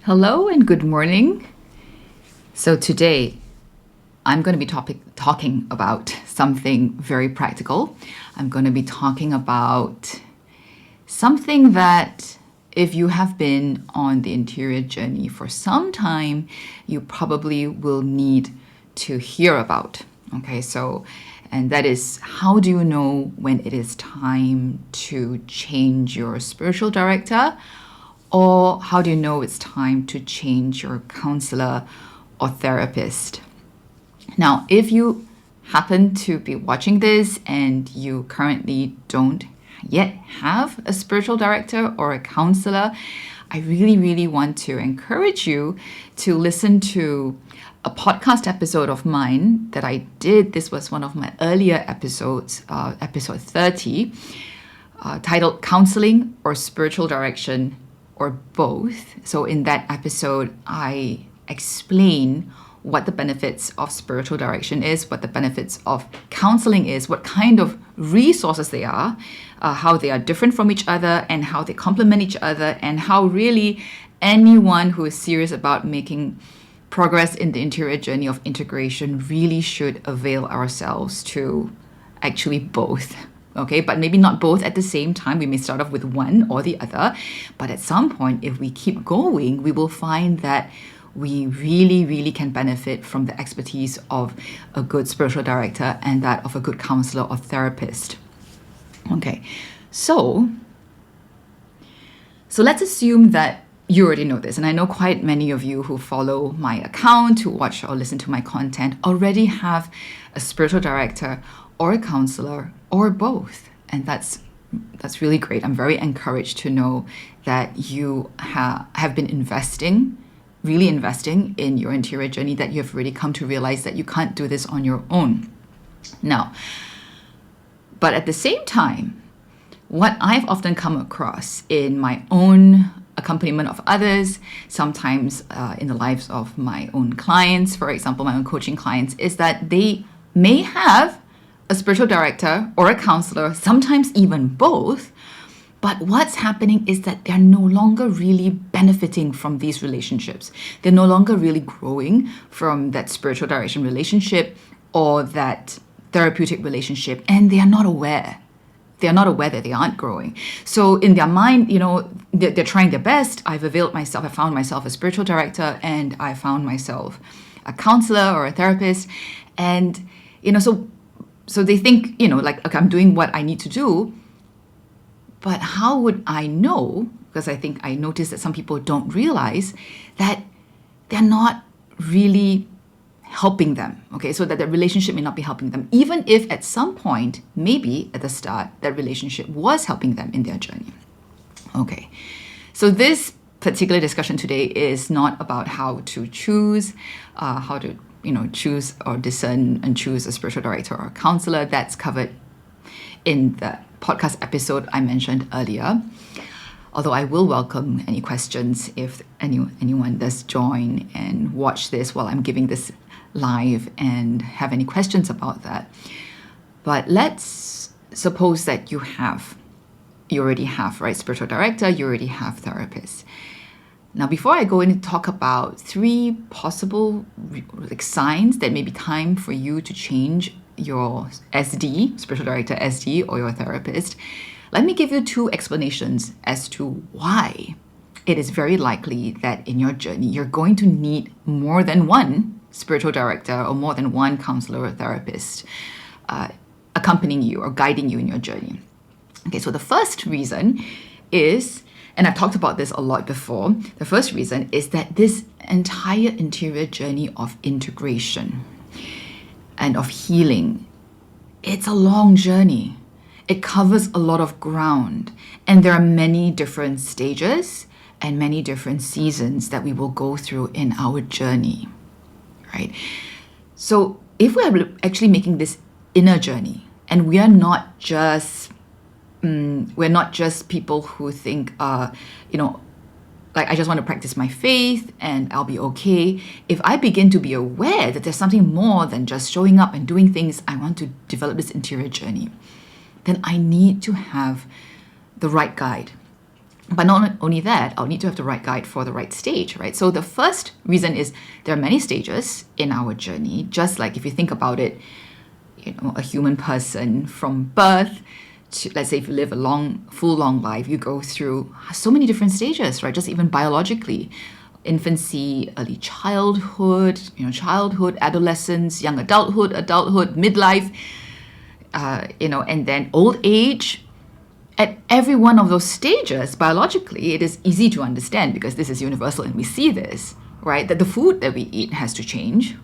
Hello and good morning. So today I'm going to be talking about something very practical. I'm going to be talking about something that if you have been on the interior journey for some time, you probably will need to hear about. And that is, how do you know when it is time to change your spiritual director? Or how do you know it's time to change your counselor or therapist? Now, if you happen to be watching this and you currently don't yet have a spiritual director or a counselor, I really, really want to encourage you to listen to a podcast episode of mine that I did. This was one of my earlier episodes, episode 30, titled Counseling or Spiritual Direction or Both. So in that episode, I explain what the benefits of spiritual direction is, what the benefits of counseling is, what kind of resources they are, how they are different from each other, and how they complement each other, and how really anyone who is serious about making progress in the interior journey of integration really should avail ourselves to actually both. Okay, but maybe not both at the same time. We may start off with one or the other, but at some point, if we keep going, we will find that we really, really can benefit from the expertise of a good spiritual director and that of a good counselor or therapist. Okay, so let's assume that you already know this, and I know quite many of you who follow my account, who watch or listen to my content, already have a spiritual director or a counselor or both, and that's really great. I'm very encouraged to know that you have been really investing in your interior journey, that you have really come to realize that you can't do this on your own. Now, but at the same time, what I've often come across in my own accompaniment of others, sometimes in the lives of my own clients, for example, my own coaching clients, is that they may have a spiritual director or a counselor, sometimes even both, but what's happening is that they're no longer really benefiting from these relationships. They're no longer really growing from that spiritual direction relationship or that therapeutic relationship, and they are not aware. They're not aware that they aren't growing. So in their mind, they're trying their best. I found myself a spiritual director, and I found myself a counselor or a therapist. And, so they think, okay, I'm doing what I need to do. But how would I know? Because I think I noticed that some people don't realize that they're not really helping them. Okay, so that the relationship may not be helping them, even if at some point, maybe at the start, that relationship was helping them in their journey. Okay, so this particular discussion today is not about how to choose, choose or discern and choose a spiritual director or a counselor. That's covered in the podcast episode I mentioned earlier. Although I will welcome any questions if anyone does join and watch this while I'm giving this live and have any questions about that. But let's suppose that you already have, right, spiritual director, you already have therapist. Now, before I go in and talk about 3 possible signs that may be time for you to change your SD, spiritual director SD, or your therapist, let me give you 2 explanations as to why it is very likely that in your journey, you're going to need more than one spiritual director or more than one counselor or therapist accompanying you or guiding you in your journey. Okay, so the first reason is, and I've talked about this a lot before, the first reason is that this entire interior journey of integration and of healing, it's a long journey. It covers a lot of ground, and there are many different stages and many different seasons that we will go through in our journey, right? So if we're actually making this inner journey, and we're not just people who think, like, I just want to practice my faith and I'll be okay. If I begin to be aware that there's something more than just showing up and doing things, I want to develop this interior journey, then I need to have the right guide. But not only that, I'll need to have the right guide for the right stage, right? So the first reason is there are many stages in our journey. Just like if you think about it, a human person from birth to, let's say if you live a long life, you go through so many different stages, right? Just even biologically. Infancy, early childhood, childhood, adolescence, young adulthood, midlife, and then old age. At every one of those stages, biologically, it is easy to understand because this is universal and we see this, right? That the food that we eat has to change.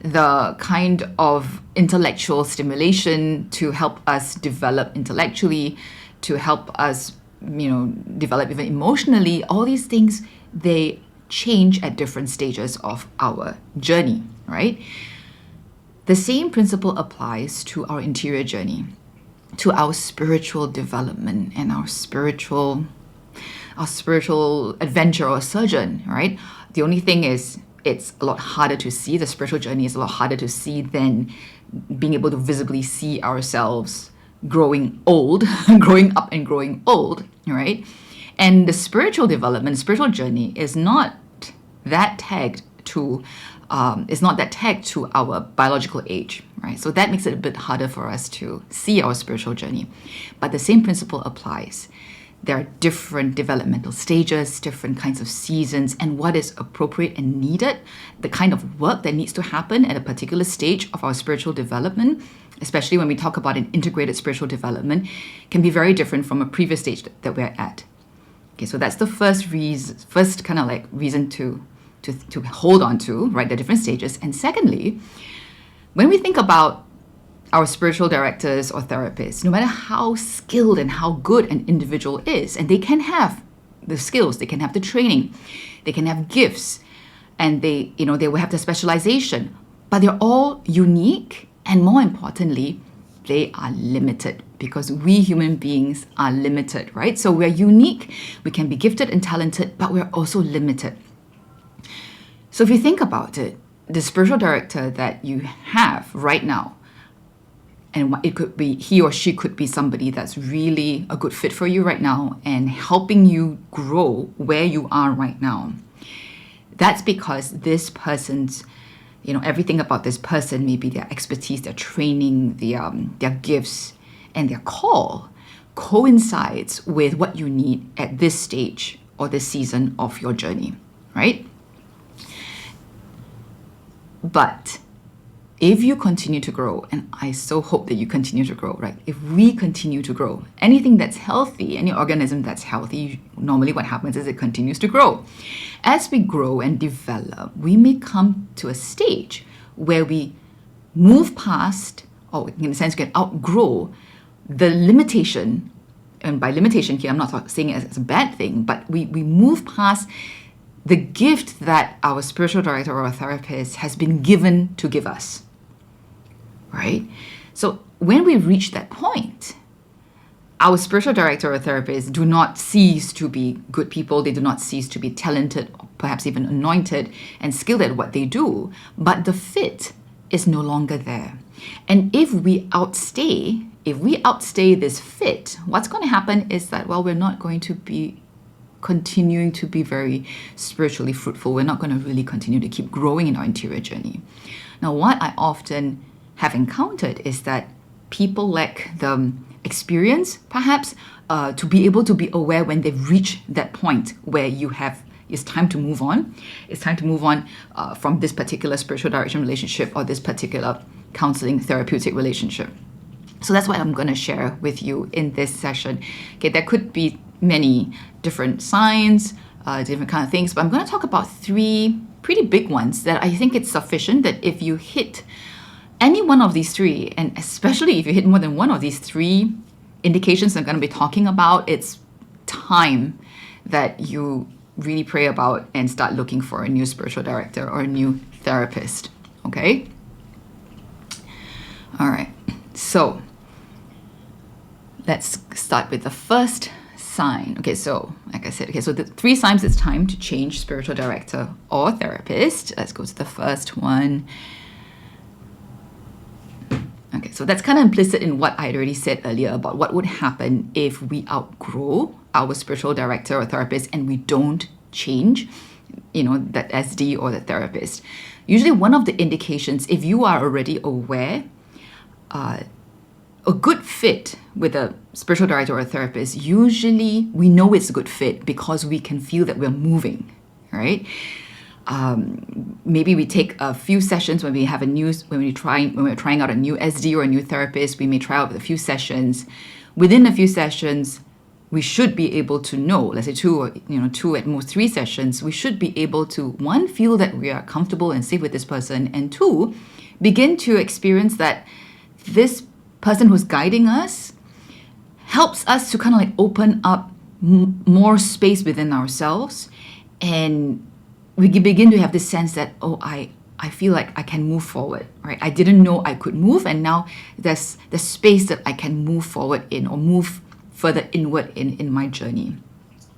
The kind of intellectual stimulation to help us develop intellectually, to help us, develop even emotionally, all these things, they change at different stages of our journey, right? The same principle applies to our interior journey, to our spiritual development and our spiritual adventure or sojourn, right? The only thing is it's a lot harder to see. The spiritual journey is a lot harder to see than being able to visibly see ourselves growing old, growing up and growing old, right? And the spiritual development, spiritual journey is not that tagged to our biological age, right? So that makes it a bit harder for us to see our spiritual journey. But the same principle applies. There are different developmental stages, different kinds of seasons, and what is appropriate and needed, the kind of work that needs to happen at a particular stage of our spiritual development, especially when we talk about an integrated spiritual development, can be very different from a previous stage that we're at. Okay, so that's the first reason to hold on to, right, the different stages. And secondly, when we think about our spiritual directors or therapists, no matter how skilled and how good an individual is, and they can have the skills, they can have the training, they can have gifts, and they will have the specialization, but they're all unique, and more importantly, they are limited because we human beings are limited, right? So we're unique, we can be gifted and talented, but we're also limited. So if you think about it, the spiritual director that you have right now, and it could be, he or she could be somebody that's really a good fit for you right now and helping you grow where you are right now. That's because this person's, everything about this person, maybe their expertise, their training, their gifts, and their call coincides with what you need at this stage or this season of your journey, right? But if you continue to grow, and I so hope that you continue to grow, right? If we continue to grow, anything that's healthy, any organism that's healthy, normally what happens is it continues to grow. As we grow and develop, we may come to a stage where we move past, or in a sense, can outgrow the limitation. And by limitation here, I'm not saying it as a bad thing, but we move past the gift that our spiritual director or our therapist has been given to give us, right? So when we reach that point, our spiritual director or therapist do not cease to be good people. They do not cease to be talented, or perhaps even anointed and skilled at what they do, but the fit is no longer there. And if we outstay this fit, what's going to happen is that, we're not going to be continuing to be very spiritually fruitful. We're not going to really continue to keep growing in our interior journey. Now, what I often have encountered is that people lack the experience, perhaps, to be able to be aware when they've reached that point where it's time to move on. It's time to move on from this particular spiritual direction relationship or this particular counseling therapeutic relationship. So that's what I'm going to share with you in this session. Okay, there could be many different signs, different kind of things, but I'm going to talk about 3 pretty big ones that I think it's sufficient that if you hit any one of these 3, and especially if you hit more than one of these 3 indications I'm going to be talking about, it's time that you really pray about and start looking for a new spiritual director or a new therapist. Okay? All right. So let's start with the first sign. Okay, so like I said, so the 3 signs it's time to change spiritual director or therapist. Let's go to the first one. Okay, so that's kind of implicit in what I had already said earlier about what would happen if we outgrow our spiritual director or therapist and we don't change, that SD or the therapist, usually one of the indications, if you are already aware, a good fit with a spiritual director or a therapist, usually we know it's a good fit because we can feel that we're moving, right? Maybe we take a few sessions when we're trying out a new SD or a new therapist. We may try out a few sessions. Within a few sessions, we should be able to know, let's say two at most 3 sessions, we should be able to, one, feel that we are comfortable and safe with this person, and 2, begin to experience that this person who's guiding us helps us to kind of like open up more space within ourselves, and we begin to have this sense that, I feel like I can move forward, right? I didn't know I could move, and now there's the space that I can move forward in, or move further inward in my journey,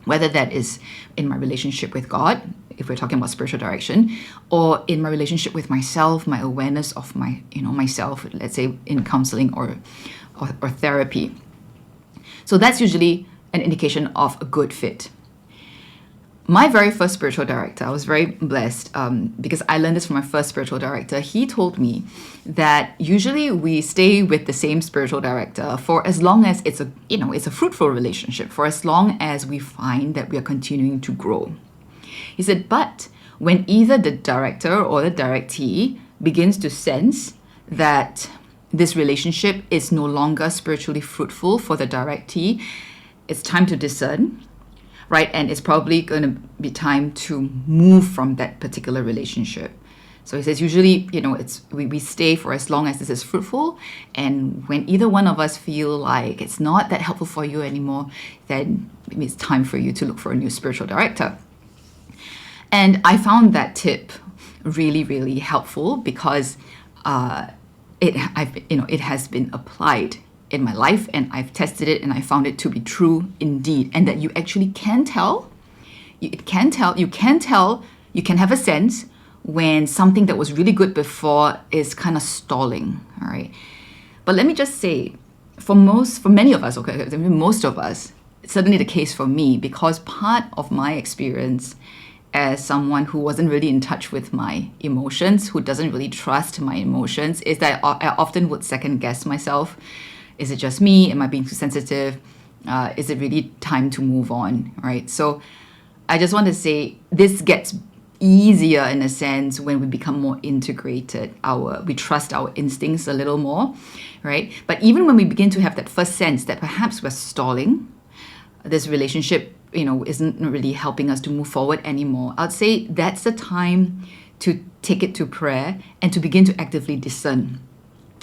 whether that is in my relationship with God, if we're talking about spiritual direction, or in my relationship with myself, my awareness of myself, let's say in counseling or therapy. So that's usually an indication of a good fit. My very first spiritual director, I was very blessed because I learned this from my first spiritual director. He told me that usually we stay with the same spiritual director for as long as it's a fruitful relationship, for as long as we find that we are continuing to grow. He said, but when either the director or the directee begins to sense that this relationship is no longer spiritually fruitful for the directee, it's time to discern. Right, and it's probably going to be time to move from that particular relationship. So he says usually, we stay for as long as this is fruitful, and when either one of us feel like it's not that helpful for you anymore, then maybe it's time for you to look for a new spiritual director. And I found that tip really, really helpful because it has been applied in my life, and I've tested it and I found it to be true indeed, and that you actually can tell, you can have a sense when something that was really good before is kind of stalling, all right? But let me just say, for many of us, most of us, it's certainly the case for me, because part of my experience as someone who wasn't really in touch with my emotions, who doesn't really trust my emotions, is that I often would second guess myself. Is it just me? Am I being too sensitive? Is it really time to move on, right? So I just want to say this gets easier in a sense when we become more integrated. We trust our instincts a little more, right? But even when we begin to have that first sense that perhaps we're stalling, this relationship, isn't really helping us to move forward anymore, I'd say that's the time to take it to prayer and to begin to actively discern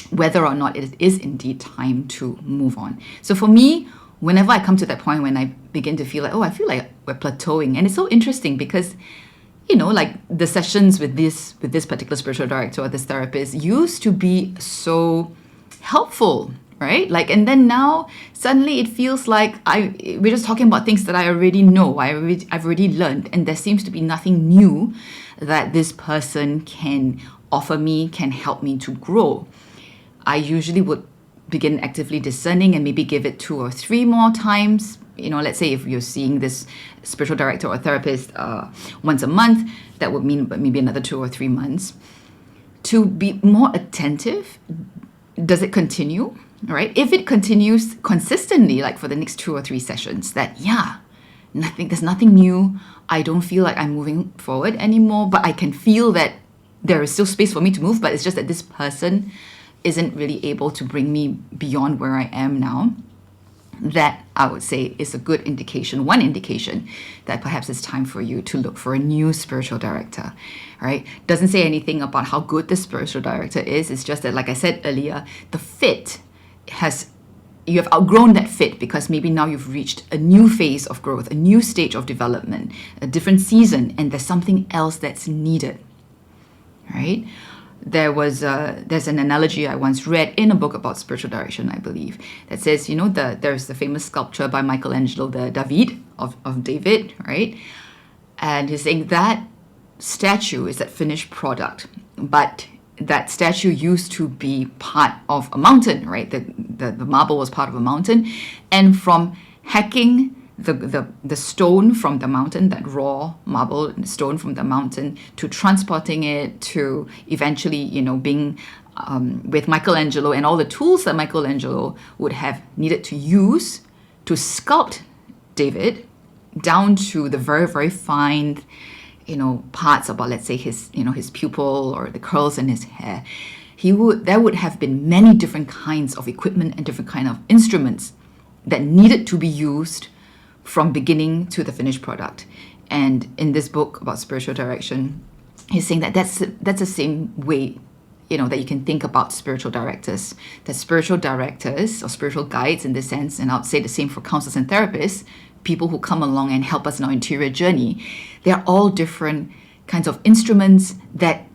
whether or not it is indeed time to move on. So for me, whenever I come to that point when I begin to feel like, I feel like we're plateauing, and it's so interesting because, like the sessions with this particular spiritual director or this therapist used to be so helpful, right? And then now suddenly it feels like we're just talking about things that I already know, I've already learned, and there seems to be nothing new that this person can offer me, can help me to grow. I usually would begin actively discerning and maybe give it 2 or 3 more times. Let's say if you're seeing this spiritual director or therapist once a month, that would mean maybe another 2 or 3 months. To be more attentive, does it continue, right? If it continues consistently, like for the next 2 or 3 sessions, that there's nothing new. I don't feel like I'm moving forward anymore, but I can feel that there is still space for me to move, but it's just that this person isn't really able to bring me beyond where I am now. That I would say is a good indication, one indication that perhaps it's time for you to look for a new spiritual director, right? Doesn't say anything about how good the spiritual director is. It's just that, like I said earlier, the fit you have outgrown that fit because maybe now you've reached a new phase of growth, a new stage of development, a different season, and there's something else that's needed, right? There's an analogy I once read in a book about spiritual direction, I believe, that says, there's the famous sculpture by Michelangelo, the David of David, right? And he's saying that statue is that finished product, but that statue used to be part of a mountain, right? The marble was part of a mountain, and from hacking the stone from the mountain, that raw marble stone from the mountain, to transporting it to eventually, being with Michelangelo and all the tools that Michelangelo would have needed to use to sculpt David, down to the very, very fine, parts about, let's say, his pupil or the curls in his hair. There would have been many different kinds of equipment and different kind of instruments that needed to be used from beginning to the finished product. And in this book about spiritual direction, he's saying that that's the same way, that you can think about spiritual directors. That spiritual directors or spiritual guides in this sense, and I'll say the same for counselors and therapists, people who come along and help us in our interior journey, they're all different kinds of instruments that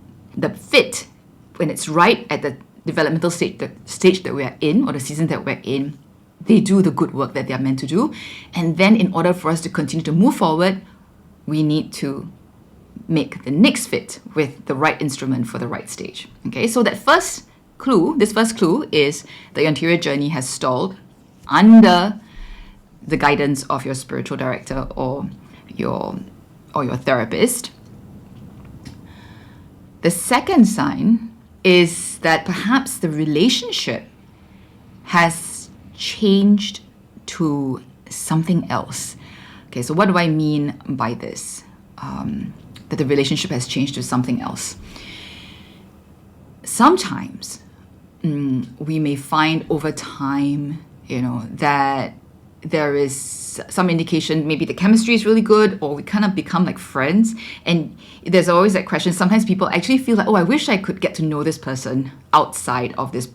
fit when it's right at the developmental stage, the stage that we're in, or the season that we're in. They do the good work that they're meant to do. And then in order for us to continue to move forward, we need to make the next fit with the right instrument for the right stage. Okay, so this first clue is that your interior journey has stalled under the guidance of your spiritual director or your therapist. The second sign is that perhaps the relationship has changed to something else. Okay, so what do I mean by this? That the relationship has changed to something else. Sometimes we may find over time, that there is some indication maybe the chemistry is really good, or we kind of become like friends. And there's always that question. Sometimes people actually feel like, oh, I wish I could get to know this person outside of this,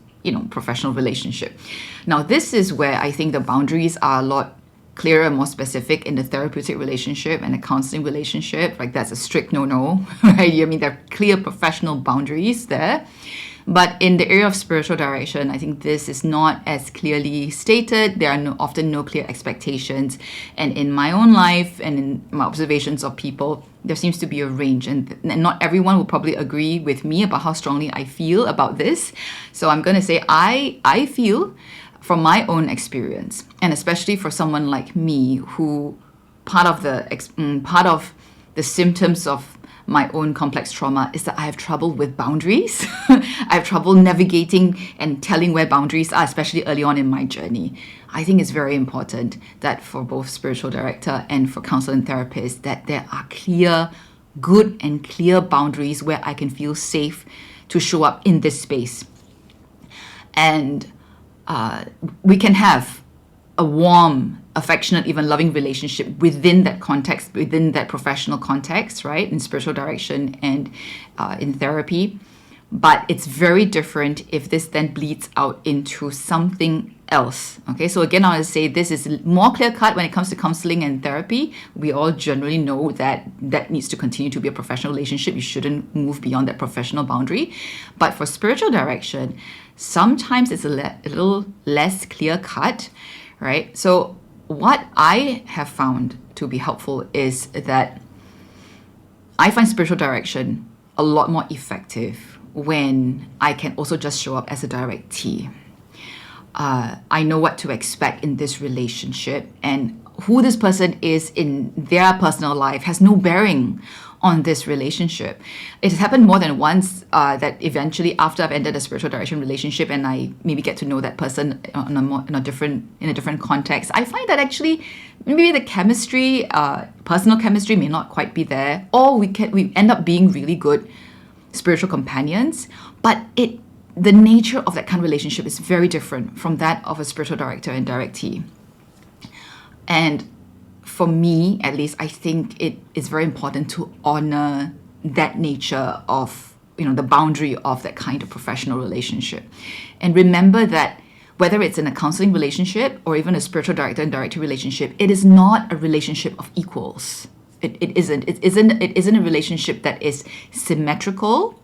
professional relationship. Now, this is where I think the boundaries are a lot clearer and more specific in the therapeutic relationship and the counseling relationship. Like, that's a strict no-no, right? I mean, there are clear professional boundaries there. But in the area of spiritual direction, I think this is not as clearly stated. There are often no clear expectations. And in my own life and in my observations of people, there seems to be a range. And not everyone will probably agree with me about how strongly I feel about this. So I'm going to say I feel, from my own experience, and especially for someone like me, who part of the symptoms of my own complex trauma is that I have trouble with boundaries. I have trouble navigating and telling where boundaries are, especially early on in my journey. I think it's very important that for both spiritual director and for counselor and therapist, that there are good and clear boundaries where I can feel safe to show up in this space. And we can have a warm, affectionate, even loving relationship within that context, within that professional context, right? In spiritual direction and in therapy. But it's very different if this then bleeds out into something else. Okay, so again, I would say this is more clear-cut when it comes to counseling and therapy. We all generally know that needs to continue to be a professional relationship. You shouldn't move beyond that professional boundary. But for spiritual direction, sometimes it's a little less clear-cut, right? So what I have found to be helpful is that I find spiritual direction a lot more effective when I can also just show up as a directee. I know what to expect in this relationship, and who this person is in their personal life has no bearing on this relationship. It has happened more than once that eventually, after I've ended a spiritual direction relationship and I maybe get to know that person in a different context, I find that actually maybe the chemistry, personal chemistry, may not quite be there, or we end up being really good spiritual companions, but the nature of that kind of relationship is very different from that of a spiritual director and directee. And for me, at least, I think it is very important to honor that nature of, the boundary of that kind of professional relationship. And remember that whether it's in a counseling relationship or even a spiritual director and directee relationship, it is not a relationship of equals. It isn't a relationship that is symmetrical.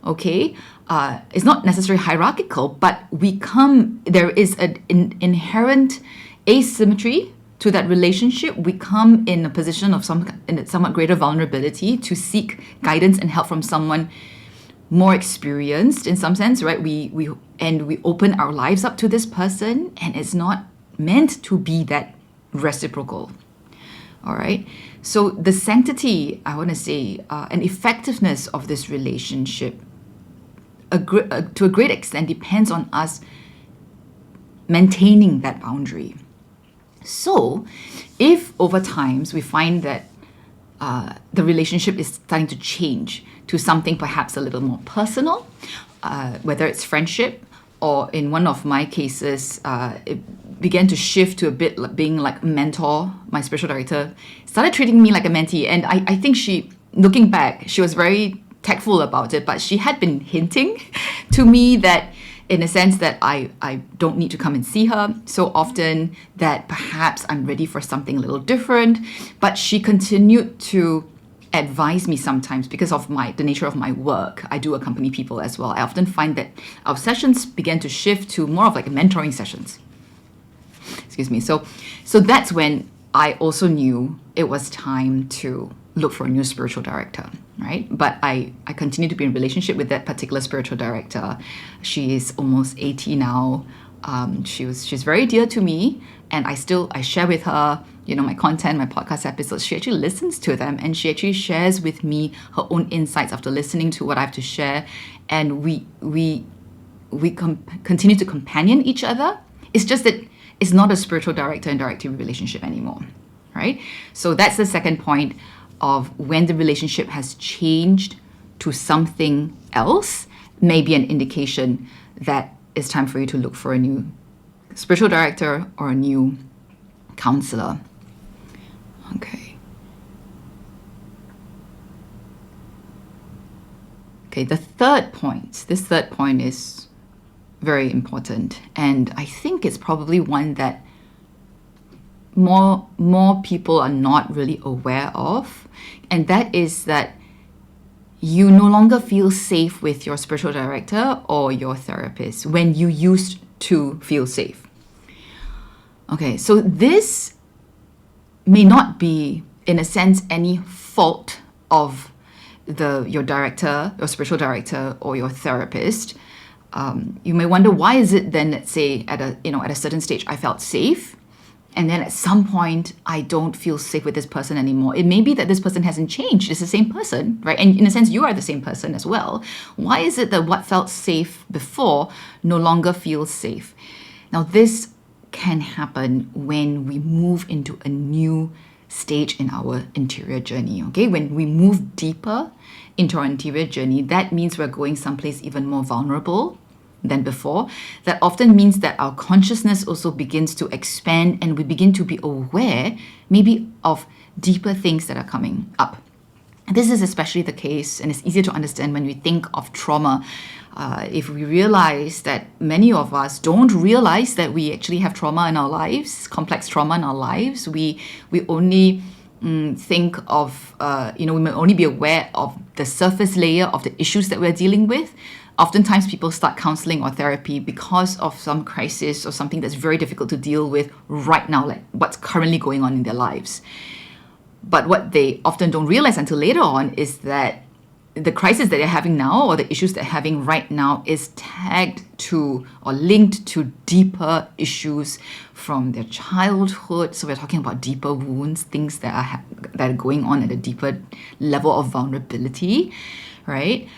Okay, it's not necessarily hierarchical, but there is an inherent asymmetry to that relationship. We come in a position of somewhat greater vulnerability to seek guidance and help from someone more experienced in some sense, right? We open our lives up to this person, and it's not meant to be that reciprocal. All right. So the sanctity, I want to say, and effectiveness of this relationship, to a great extent, depends on us maintaining that boundary. So, if over times we find that the relationship is starting to change to something perhaps a little more personal, whether it's friendship or in one of my cases, it began to shift to a bit like being like a mentor. My spiritual director started treating me like a mentee. And I think looking back, she was very tactful about it, but she had been hinting to me that in a sense that I don't need to come and see her so often, that perhaps I'm ready for something a little different. But she continued to advise me sometimes because of the nature of my work. I do accompany people as well. I often find that our sessions began to shift to more of like mentoring sessions. Excuse me. So that's when I also knew it was time to look for a new spiritual director, right? But I continue to be in relationship with that particular spiritual director. She is almost 80 now. She's very dear to me, and I share with her, my content, my podcast episodes. She actually listens to them, and she actually shares with me her own insights after listening to what I have to share, and we continue to companion each other. It's just that it's not a spiritual director and directee relationship anymore, right? So that's the second point of when the relationship has changed to something else, maybe an indication that it's time for you to look for a new spiritual director or a new counselor. Okay, this third point is very important, and I think it's probably one that more people are not really aware of, and that is that you no longer feel safe with your spiritual director or your therapist when you used to feel safe. Okay, so this may not be, in a sense, any fault of your director, your spiritual director, or your therapist. You may wonder, why is it then, let's say at a certain stage I felt safe, and then at some point I don't feel safe with this person anymore? It may be that this person hasn't changed. It's the same person, right? And in a sense, you are the same person as well. Why is it that what felt safe before no longer feels safe? Now, this can happen when we move into a new stage in our interior journey, okay? When we move deeper into our interior journey, that means we're going someplace even more vulnerable than before. That often means that our consciousness also begins to expand, and we begin to be aware maybe of deeper things that are coming up. This is especially the case, and it's easier to understand when we think of trauma. If we realize that many of us don't realize that we actually have trauma in our lives, complex trauma in our lives, we only think of, we may only be aware of the surface layer of the issues that we're dealing with. Oftentimes people start counseling or therapy because of some crisis or something that's very difficult to deal with right now, like what's currently going on in their lives. But what they often don't realize until later on is that the crisis that they're having now, or the issues they're having right now, is tagged to or linked to deeper issues from their childhood. So we're talking about deeper wounds, things that are going on at a deeper level of vulnerability, right?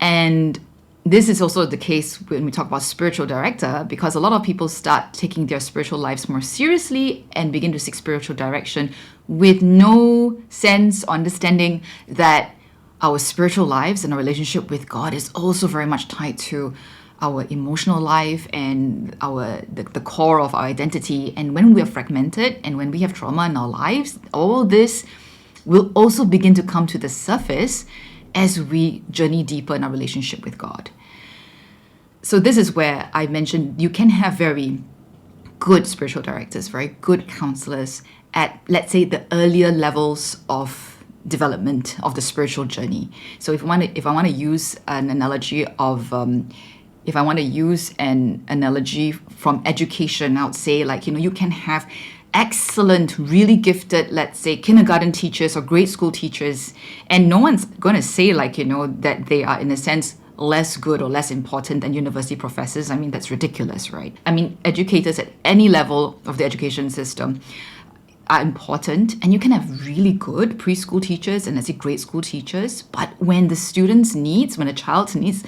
And this is also the case when we talk about spiritual director, because a lot of people start taking their spiritual lives more seriously and begin to seek spiritual direction with no sense or understanding that our spiritual lives and our relationship with God is also very much tied to our emotional life and the core of our identity. And when we are fragmented and when we have trauma in our lives, all this will also begin to come to the surface as we journey deeper in our relationship with God. So this is where I mentioned you can have very good spiritual directors, very good counselors at, let's say, the earlier levels of development of the spiritual journey. So if I want to use an analogy from education, I would say, like, you can have excellent, really gifted, let's say, kindergarten teachers or grade school teachers, and no one's going to say, like, that they are, in a sense, less good or less important than university professors. I mean, that's ridiculous, right? I mean, educators at any level of the education system, are important, and you can have really good preschool teachers and let's say grade school teachers, but when the student's needs, when a child's needs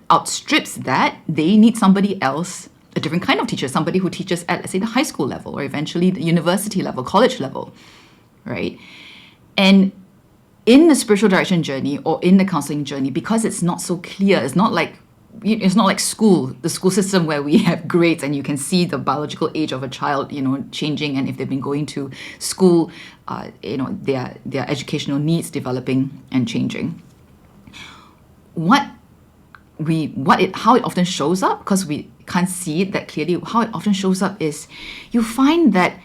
outstrips that, they need somebody else, a different kind of teacher, somebody who teaches at, let's say, the high school level or eventually the university level, college level, right? And in the spiritual direction journey or in the counseling journey, because it's not so clear, it's not like school, the school system where we have grades and you can see the biological age of a child, changing, and if they've been going to school, their educational needs developing and changing. How it often shows up, because we can't see it that clearly, how it often shows up is you find that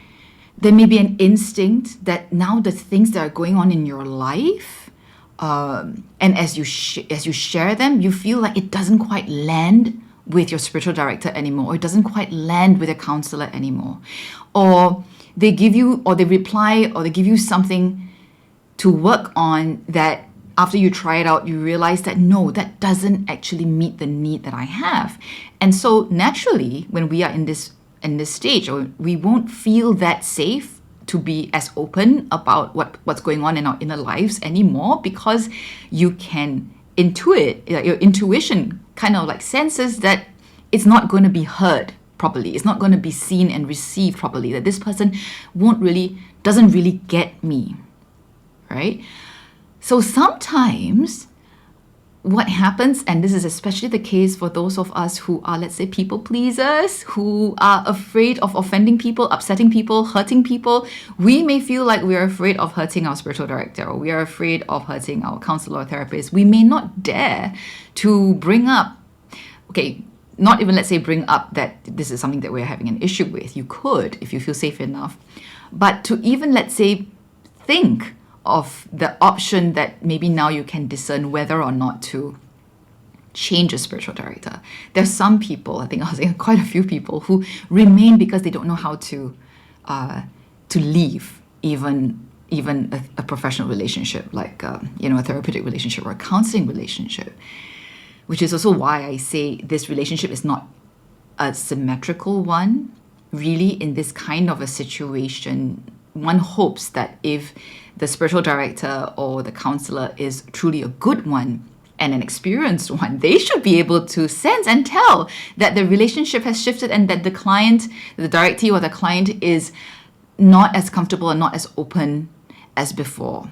there may be an instinct that now the things that are going on in your life, and as you share them, you feel like it doesn't quite land with your spiritual director anymore, or it doesn't quite land with a counselor anymore, or they give you, or they reply, or they give you something to work on that after you try it out, you realize that no, that doesn't actually meet the need that I have. And so naturally, when we are in this stage, or we won't feel that safe to be as open about what's going on in our inner lives anymore, because you can intuit, your intuition kind of like senses that it's not going to be heard properly, it's not going to be seen and received properly, that this person doesn't really get me, right? So sometimes what happens, and this is especially the case for those of us who are, let's say, people pleasers, who are afraid of offending people, upsetting people, hurting people, we may feel like we're afraid of hurting our spiritual director, or we are afraid of hurting our counselor or therapist. We may not dare to bring up, not even let's say bring up that this is something that we're having an issue with. You could, if you feel safe enough, but to even, let's say, think of the option that maybe now you can discern whether or not to change a spiritual director. There's some people, I think I was saying quite a few people, who remain because they don't know how to leave even a professional relationship, like a therapeutic relationship or a counseling relationship, which is also why I say this relationship is not a symmetrical one. Really, in this kind of a situation, one hopes that if the spiritual director or the counselor is truly a good one and an experienced one, they should be able to sense and tell that the relationship has shifted and that the client, the directee or the client, is not as comfortable and not as open as before,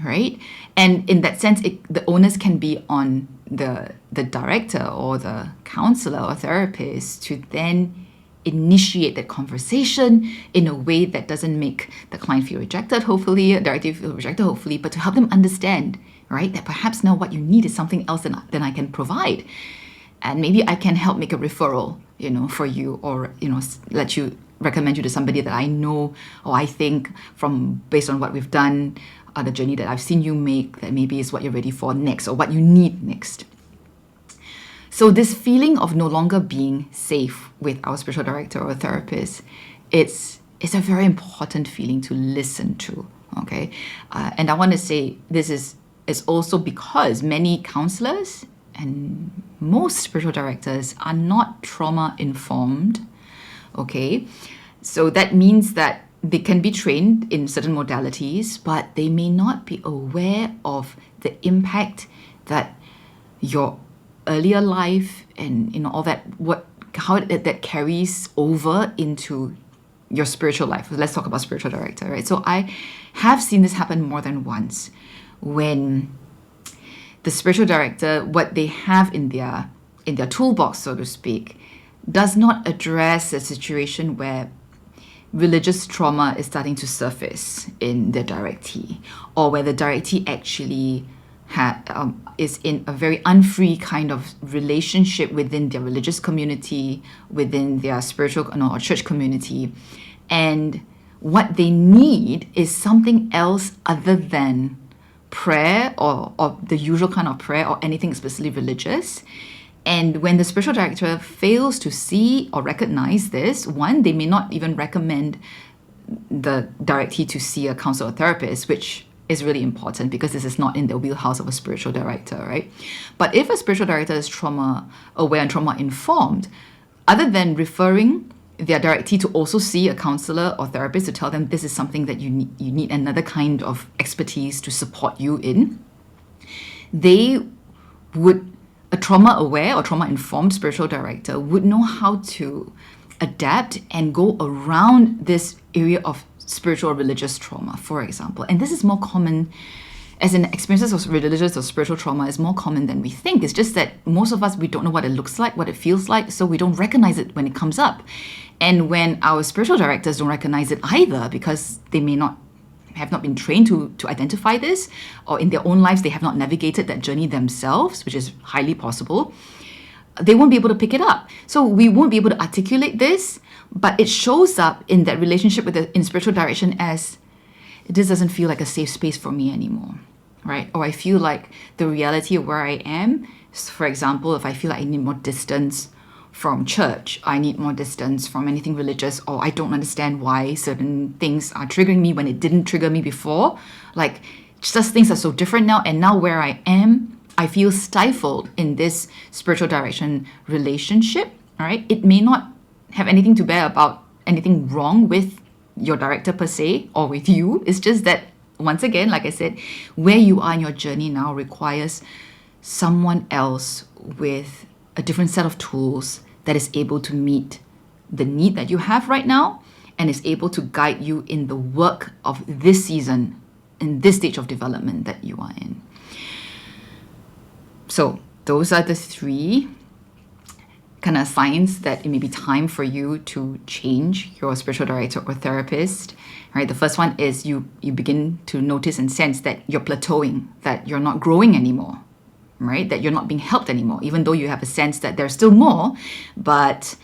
right? And in that sense, the onus can be on the director or the counselor or therapist to then initiate that conversation in a way that doesn't make the client feel rejected, hopefully, directly feel rejected, hopefully, but to help them understand, right, that perhaps now what you need is something else than I can provide. And maybe I can help make a referral, for you, or, recommend you to somebody that I know, or I think based on what we've done, the journey that I've seen you make, that maybe is what you're ready for next, or what you need next. So this feeling of no longer being safe with our spiritual director or therapist, it's a very important feeling to listen to, okay? And I want to say this is also because many counselors and most spiritual directors are not trauma-informed, okay? So that means that they can be trained in certain modalities, but they may not be aware of the impact that your earlier life and all that, how that carries over into your spiritual life. Let's talk about spiritual director, right? So I have seen this happen more than once, when the spiritual director, what they have in their toolbox, so to speak, does not address a situation where religious trauma is starting to surface in the directee, or where the directee actually is in a very unfree kind of relationship within their religious community, within their spiritual or church community, and what they need is something else other than prayer or the usual kind of prayer or anything explicitly religious. And when the spiritual director fails to see or recognize this, one, they may not even recommend the directee to see a counselor or therapist, which is really important because this is not in the wheelhouse of a spiritual director, right? But if a spiritual director is trauma aware and trauma informed, other than referring their directee to also see a counselor or therapist to tell them this is something that you need another kind of expertise to support you in. They would, a trauma-aware or trauma-informed spiritual director would know how to adapt and go around this area of spiritual or religious trauma, for example. And this is more common, as in experiences of religious or spiritual trauma is more common than we think. It's just that most of us, we don't know what it looks like, what it feels like, so we don't recognize it when it comes up. And when our spiritual directors don't recognize it either, because they may not have not been trained to identify this, or in their own lives they have not navigated that journey themselves, which is highly possible, they won't be able to pick it up. So we won't be able to articulate this, but it shows up in that relationship in spiritual direction as, this doesn't feel like a safe space for me anymore, right? Or I feel like the reality of where I am, for example, if I feel like I need more distance from church, I need more distance from anything religious, or I don't understand why certain things are triggering me when it didn't trigger me before. Like, just things are so different now, and now where I am, I feel stifled in this spiritual direction relationship, all right? It may not have anything to bear about anything wrong with your director per se, or with you. It's just that, once again, like I said, where you are in your journey now requires someone else with a different set of tools that is able to meet the need that you have right now and is able to guide you in the work of this season, in this stage of development that you are in. So those are the three kind of signs that it may be time for you to change your spiritual director or therapist. Right? The first one is you begin to notice and sense that you're plateauing, that you're not growing anymore. Right? That you're not being helped anymore, even though you have a sense that there's still more, but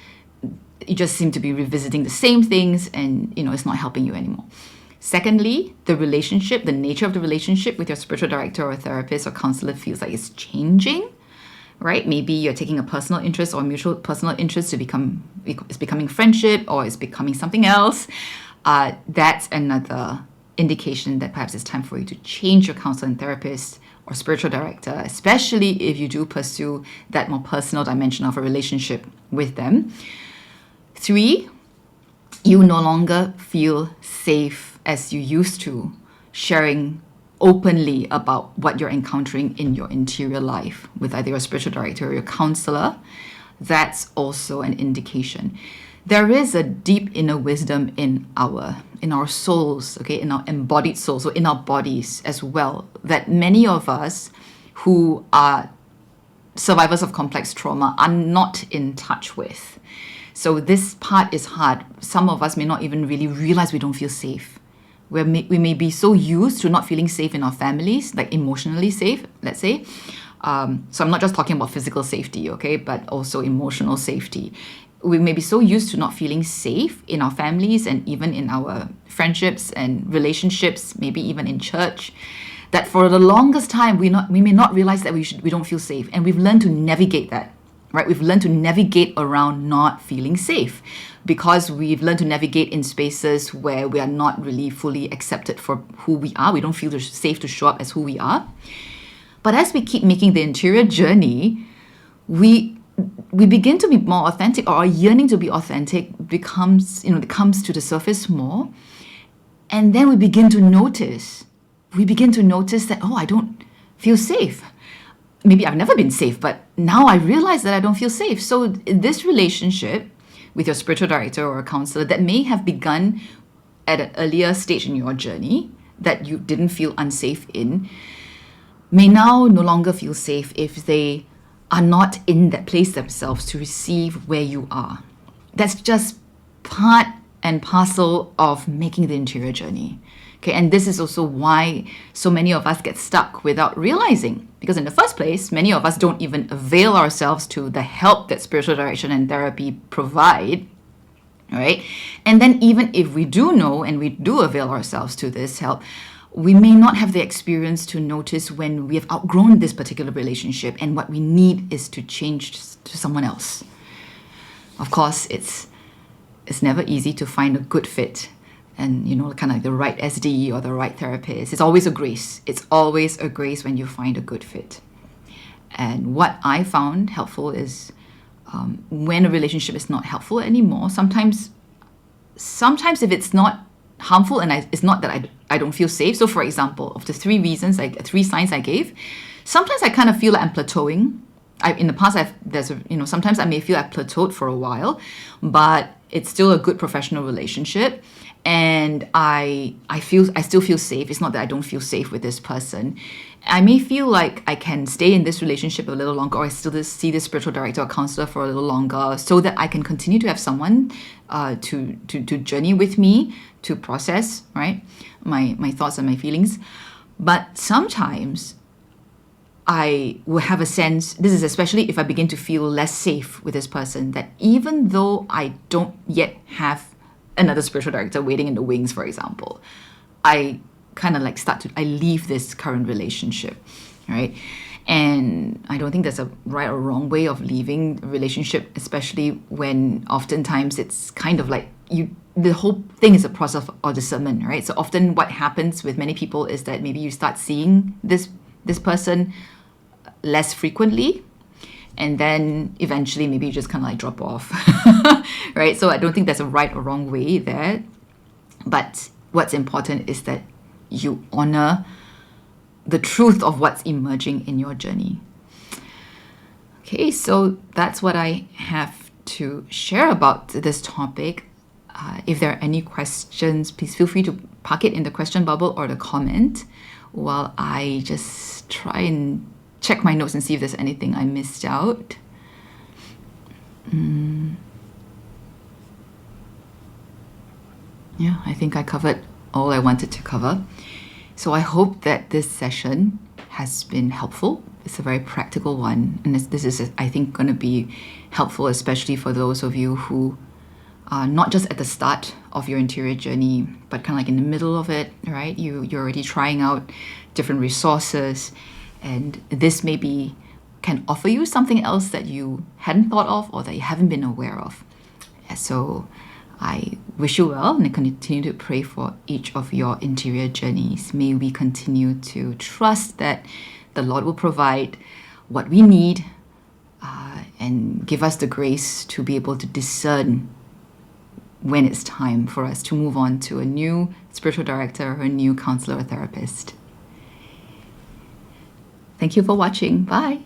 you just seem to be revisiting the same things and, it's not helping you anymore. Secondly, the relationship, the nature of the relationship with your spiritual director or therapist or counselor feels like it's changing, right? Maybe you're taking a personal interest or mutual personal interest it's becoming friendship, or it's becoming something else. That's another indication that perhaps it's time for you to change your counselor and therapist or spiritual director, especially if you do pursue that more personal dimension of a relationship with them. 3, you no longer feel safe as you used to sharing openly about what you're encountering in your interior life with either your spiritual director or your counselor. That's also an indication. There is a deep inner wisdom in our souls, okay, in our embodied souls, so in our bodies as well, that many of us who are survivors of complex trauma are not in touch with. So this part is hard. Some of us may not even really realize we don't feel safe. We may be so used to not feeling safe in our families, like emotionally safe, let's say. So I'm not just talking about physical safety, okay, but also emotional safety. We may be so used to not feeling safe in our families and even in our friendships and relationships, maybe even in church, that for the longest time we may not realize that we don't feel safe, and we've learned to navigate that, right? We've learned to navigate around not feeling safe because we've learned to navigate in spaces where we are not really fully accepted for who we are. We don't feel safe to show up as who we are. But as we keep making the interior journey, we begin to be more authentic, or our yearning to be authentic comes to the surface more. And then we begin to notice that, I don't feel safe. Maybe I've never been safe, but now I realize that I don't feel safe. So this relationship with your spiritual director or a counselor that may have begun at an earlier stage in your journey that you didn't feel unsafe in, may now no longer feel safe if they are not in that place themselves to receive where you are. That's just part and parcel of making the interior journey. Okay, and this is also why so many of us get stuck without realizing. Because in the first place, many of us don't even avail ourselves to the help that spiritual direction and therapy provide, right? And then even if we do know and we do avail ourselves to this help, we may not have the experience to notice when we have outgrown this particular relationship and what we need is to change to someone else. Of course, it's never easy to find a good fit and, kind of like the right SD or the right therapist. It's always a grace. It's always a grace when you find a good fit. And what I found helpful is when a relationship is not helpful anymore. Sometimes if it's not harmful and it's not that I don't feel safe. So for example, of the three signs I gave, sometimes I kind of feel like I'm plateauing. In the past, sometimes I may feel I've plateaued for a while, but it's still a good professional relationship. And I still feel safe. It's not that I don't feel safe with this person. I may feel like I can stay in this relationship a little longer, or I still see this spiritual director or counselor for a little longer, so that I can continue to have someone to journey with me, to process, right, my thoughts and my feelings. But sometimes I will have a sense, this is especially if I begin to feel less safe with this person, that even though I don't yet have another spiritual director waiting in the wings, for example, I kind of like I leave this current relationship, right? And I don't think there's a right or wrong way of leaving a relationship, especially when oftentimes it's kind of like the whole thing is a process of discernment, right? So often what happens with many people is that maybe you start seeing this person less frequently, and then eventually maybe you just kind of like drop off, right? So I don't think there's a right or wrong way there. But what's important is that you honor the truth of what's emerging in your journey. Okay, so that's what I have to share about this topic. If there are any questions, please feel free to park it in the question bubble or the comment while I just try and check my notes and see if there's anything I missed out. Yeah, I think I covered all I wanted to cover. So I hope that this session has been helpful. It's a very practical one, and this is, I think, going to be helpful, especially for those of you who are not just at the start of your interior journey, but kind of like in the middle of it, right? You're already trying out different resources, and this maybe can offer you something else that you hadn't thought of or that you haven't been aware of. So I wish you well, and I continue to pray for each of your interior journeys. May we continue to trust that the Lord will provide what we need and give us the grace to be able to discern when it's time for us to move on to a new spiritual director or a new counselor or therapist. Thank you for watching. Bye.